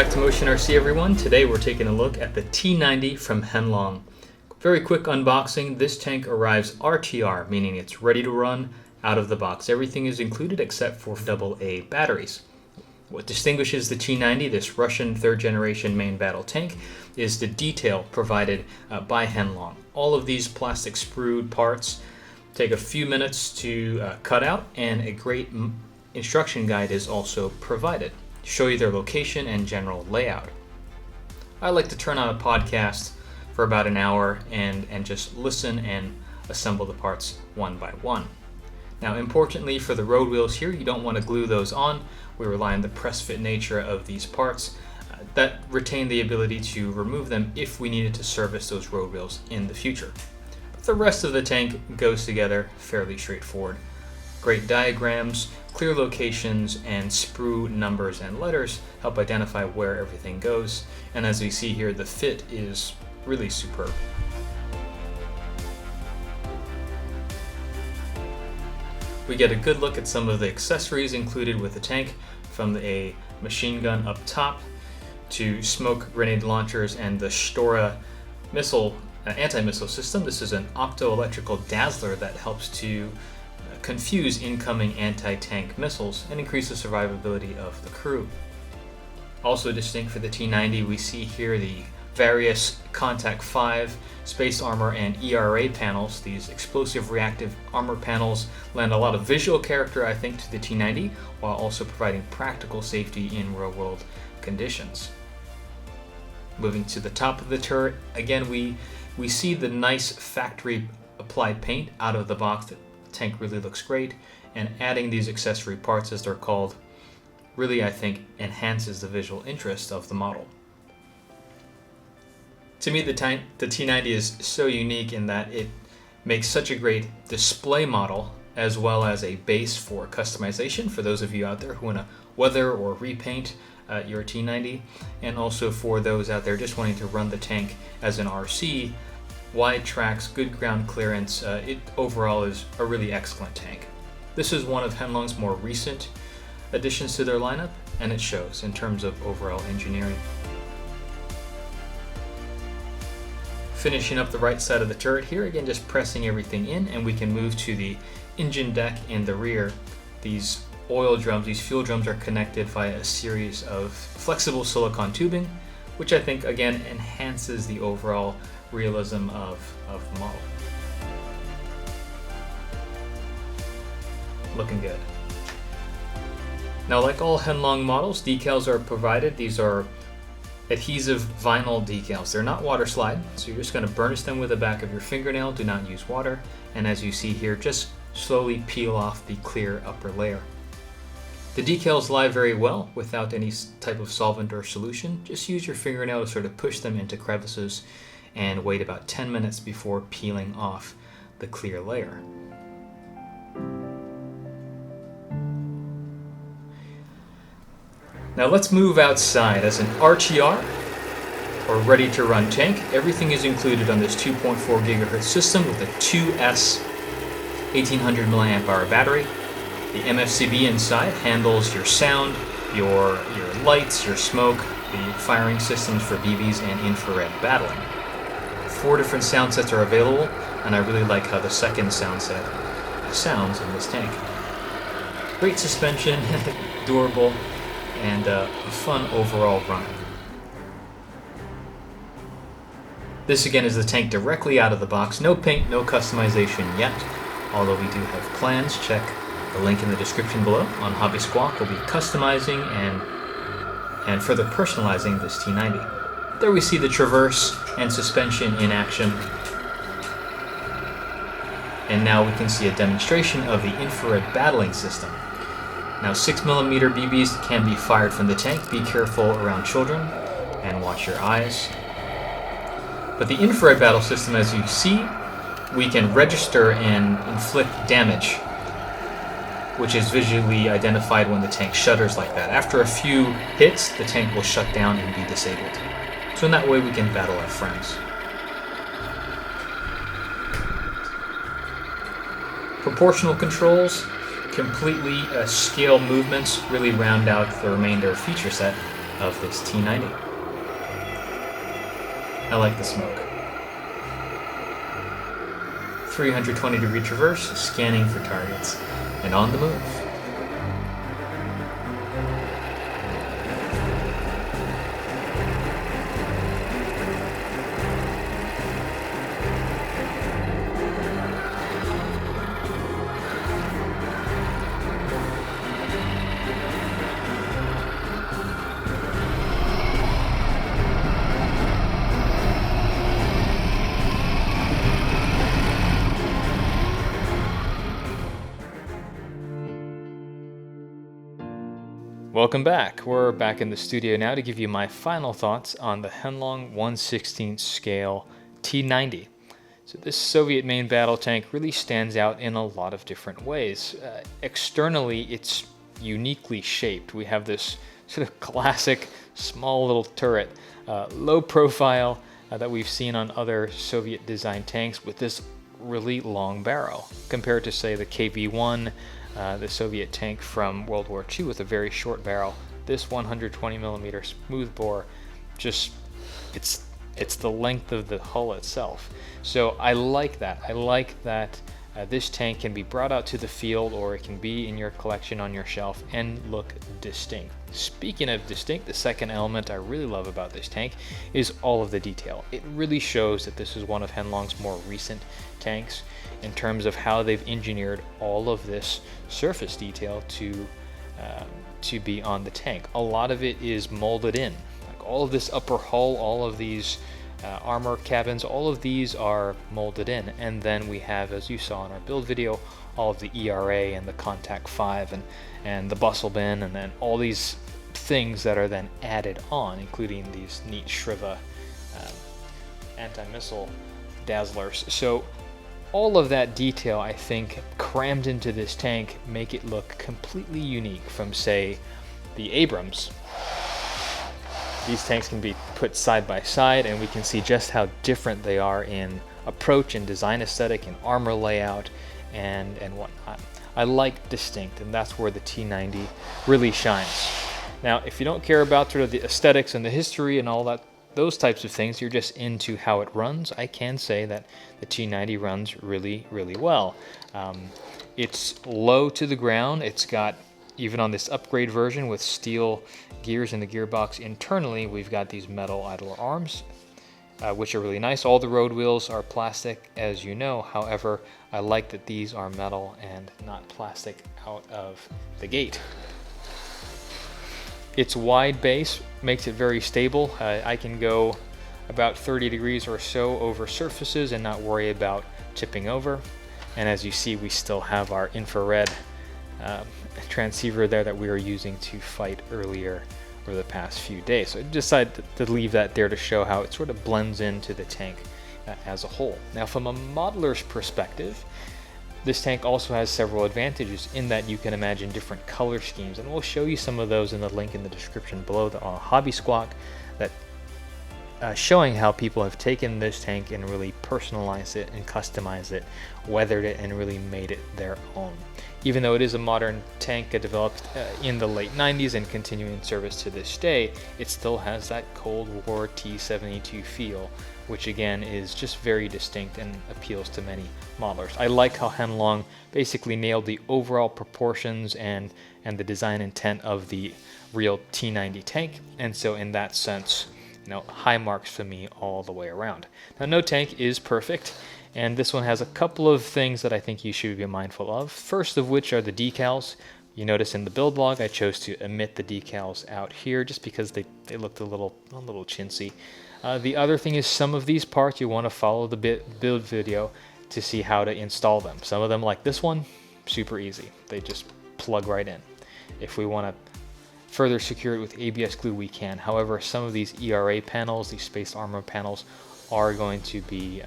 back to Motion RC, everyone. Today we're taking a look at the T-90 from Heng Long. Very quick unboxing. This tank arrives RTR, meaning it's ready to run out of the box. Everything is included except for AA batteries. What distinguishes the T-90, this Russian third generation main battle tank, is the detail provided by Heng Long. All of these plastic sprued parts take a few minutes to cut out, and a great instruction guide is also provided to show you their location and general layout. I like to turn on a podcast for about an hour and just listen and assemble the parts one by one. Now, importantly for the road wheels here, you don't want to glue those on. We rely on the press fit nature of these parts that retain the ability to remove them if we needed to service those road wheels in the future. But the rest of the tank goes together fairly straightforward. Great diagrams, clear locations, and sprue numbers and letters help identify where everything goes. And as we see here, the fit is really superb. We get a good look at some of the accessories included with the tank, from a machine gun up top to smoke grenade launchers and the Stora missile anti-missile system. This is an optoelectrical dazzler that helps to confuse incoming anti-tank missiles and increase the survivability of the crew. Also distinct for the T-90, we see here the various Contact 5 space armor and ERA panels. These explosive reactive armor panels lend a lot of visual character, I think, to the T-90, while also providing practical safety in real-world conditions. Moving to the top of the turret, again we see the nice factory applied paint out of the box. The tank really looks great, and adding these accessory parts, as they're called, really, I think, enhances the visual interest of the model. To me, the T-90 is so unique in that it makes such a great display model, as well as a base for customization for those of you out there who want to weather or repaint your T-90, and also for those out there just wanting to run the tank as an RC. Wide tracks, good ground clearance, it overall is a really excellent tank. This is one of Heng Long's more recent additions to their lineup, and it shows in terms of overall engineering. Finishing up the right side of the turret here, again just pressing everything in, and we can move to the engine deck in the rear. These oil drums, these fuel drums, are connected via a series of flexible silicone tubing, which I think again enhances the overall realism of the model. Looking good. Now, like all Heng Long models, decals are provided. These are adhesive vinyl decals. They're not water slide, so you're just going to burnish them with the back of your fingernail. Do not use water. And as you see here, just slowly peel off the clear upper layer. The decals lie very well without any type of solvent or solution. Just use your fingernail to sort of push them into crevices and wait about 10 minutes before peeling off the clear layer. Now let's move outside. As an RTR, or ready to run tank, everything is included on this 2.4 GHz system with a 2S 1800 mAh battery. The MFCB inside handles your sound, your lights, your smoke, the firing systems for BBs and infrared battling. 4 different sound sets are available, and I really like how the second sound set sounds in this tank. Great suspension, durable, and a fun overall run. This again is the tank directly out of the box. No paint, no customization yet, although we do have plans. Check the link in the description below on Hobby Squawk. We'll be customizing and further personalizing this T-90. There we see the traverse and suspension in action. And now we can see a demonstration of the infrared battling system. Now 6mm BBs can be fired from the tank. Be careful around children and watch your eyes. But the infrared battle system, as you see, we can register and inflict damage, which is visually identified when the tank shudders like that. After a few hits, the tank will shut down and be disabled. So in that way we can battle our friends. Proportional controls, completely scale movements really round out the remainder feature set of this T-90. I like the smoke. 320-degree traverse, scanning for targets, and on the move. Welcome back. We're back in the studio now to give you my final thoughts on the Heng Long 1/16 scale T-90. So this Soviet main battle tank really stands out in a lot of different ways. Externally, it's uniquely shaped. We have this sort of classic small little turret, low profile that we've seen on other Soviet designed tanks with this really long barrel compared to, say, the KV-1, the Soviet tank from World War II with a very short barrel. This 120mm smoothbore, just it's the length of the hull itself. So I like that. I like that this tank can be brought out to the field, or it can be in your collection on your shelf and look distinct. Speaking of distinct, the second element I really love about this tank is all of the detail. It really shows that this is one of Heng Long's more recent tanks in terms of how they've engineered all of this surface detail to be on the tank. A lot of it is molded in, like all of this upper hull, all of these armor cabins, all of these are molded in. And then we have, as you saw in our build video, all of the ERA and the Contact 5 and the bustle bin, and then all these things that are then added on, including these neat Shriva anti-missile dazzlers. So all of that detail, I think, crammed into this tank make it look completely unique from, say, the Abrams. These tanks can be put side by side and we can see just how different they are in approach and design aesthetic and armor layout and whatnot. I like distinct, and that's where the T-90 really shines. Now, if you don't care about sort of the aesthetics and the history and all that, those types of things, you're just into how it runs, I can say that the T-90 runs really, really well. It's low to the ground. It's got, even on this upgrade version with steel gears in the gearbox internally, we've got these metal idler arms, which are really nice. All the road wheels are plastic, as you know. However, I like that these are metal and not plastic out of the gate. Its wide base makes it very stable. I can go about 30 degrees or so over surfaces and not worry about tipping over. And as you see, we still have our infrared transceiver there that we were using to fight earlier over the past few days. So I decided to leave that there to show how it sort of blends into the tank as a whole. Now, from a modeler's perspective, this tank also has several advantages in that you can imagine different color schemes, and we'll show you some of those in the link in the description below on Hobby Squawk, that showing how people have taken this tank and really personalized it and customized it, weathered it, and really made it their own. Even though it is a modern tank developed in the late 90s and continuing service to this day, it still has that Cold War T-72 feel, which again is just very distinct and appeals to many modelers. I like how Heng Long basically nailed the overall proportions and the design intent of the real T-90 tank, and so in that sense, high marks for me all the way around. Now, no tank is perfect, and this one has a couple of things that I think you should be mindful of. First of which are the decals. You notice in the build log I chose to omit the decals out here just because they looked a little chintzy. The other thing is some of these parts you want to follow the build video to see how to install them. Some of them, like this one, super easy. They just plug right in. If we want to further secure it with ABS glue, we can. However, some of these ERA panels, these space armor panels, are going to be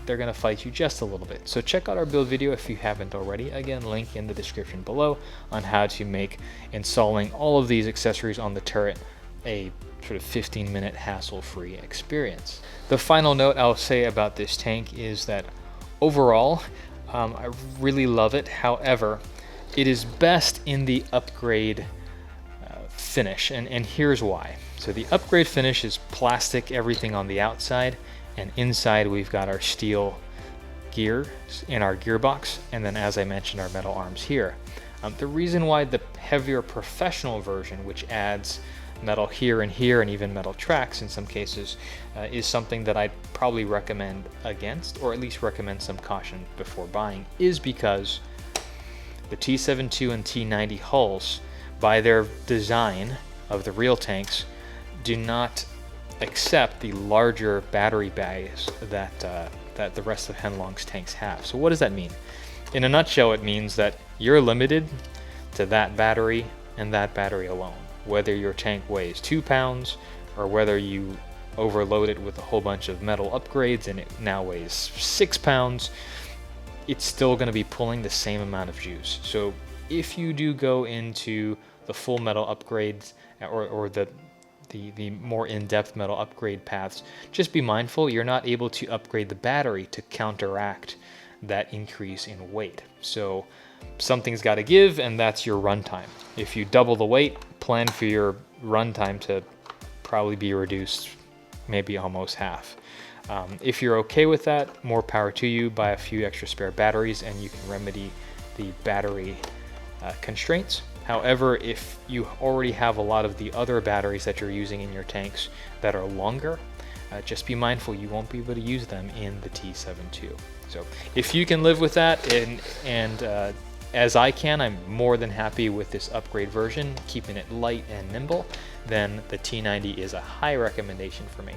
they're going to fight you just a little bit. So check out our build video if you haven't already. Again, link in the description below on how to make installing all of these accessories on the turret a sort of 15-minute hassle-free experience. The final note I'll say about this tank is that overall, I really love it. However, it is best in the upgrade finish, and here's why. So the upgrade finish is plastic, everything on the outside, and inside we've got our steel gears in our gearbox, and then, as I mentioned, our metal arms here. The reason why the heavier professional version, which adds metal here and here and even metal tracks in some cases, is something that I'd probably recommend against, or at least recommend some caution before buying, is because the T72 and T90 hulls, by their design of the real tanks, do not accept the larger battery bays that the rest of Heng Long's tanks have. So what does that mean? In a nutshell, it means that you're limited to that battery and that battery alone. Whether your tank weighs 2 pounds or whether you overload it with a whole bunch of metal upgrades and it now weighs 6 pounds, it's still going to be pulling the same amount of juice. So if you do go into the full metal upgrades or the more in-depth metal upgrade paths, just be mindful you're not able to upgrade the battery to counteract that increase in weight. So something's got to give, and that's your runtime. If you double the weight, plan for your runtime to probably be reduced maybe almost half. If you're okay with that, more power to you. Buy a few extra spare batteries and you can remedy the battery constraints. However, if you already have a lot of the other batteries that you're using in your tanks that are longer, just be mindful you won't be able to use them in the T72. So if you can live with that, and as I can, I'm more than happy with this upgrade version, keeping it light and nimble, then the T90 is a high recommendation for me.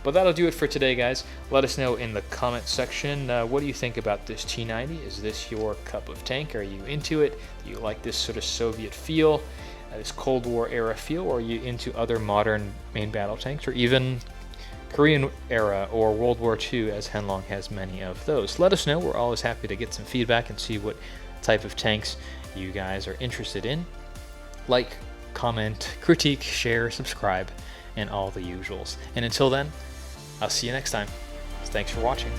But that'll do it for today, guys. Let us know in the comment section, what do you think about this T90? Is this your cup of tank? Are you into it? Do you like this sort of Soviet feel, this Cold War era feel, or are you into other modern main battle tanks, or even Korean era or World War II, as Heng Long has many of those? Let us know. We're always happy to get some feedback and see what type of tanks you guys are interested in. Like, comment, critique, share, subscribe, and all the usuals. And until then, I'll see you next time. Thanks for watching.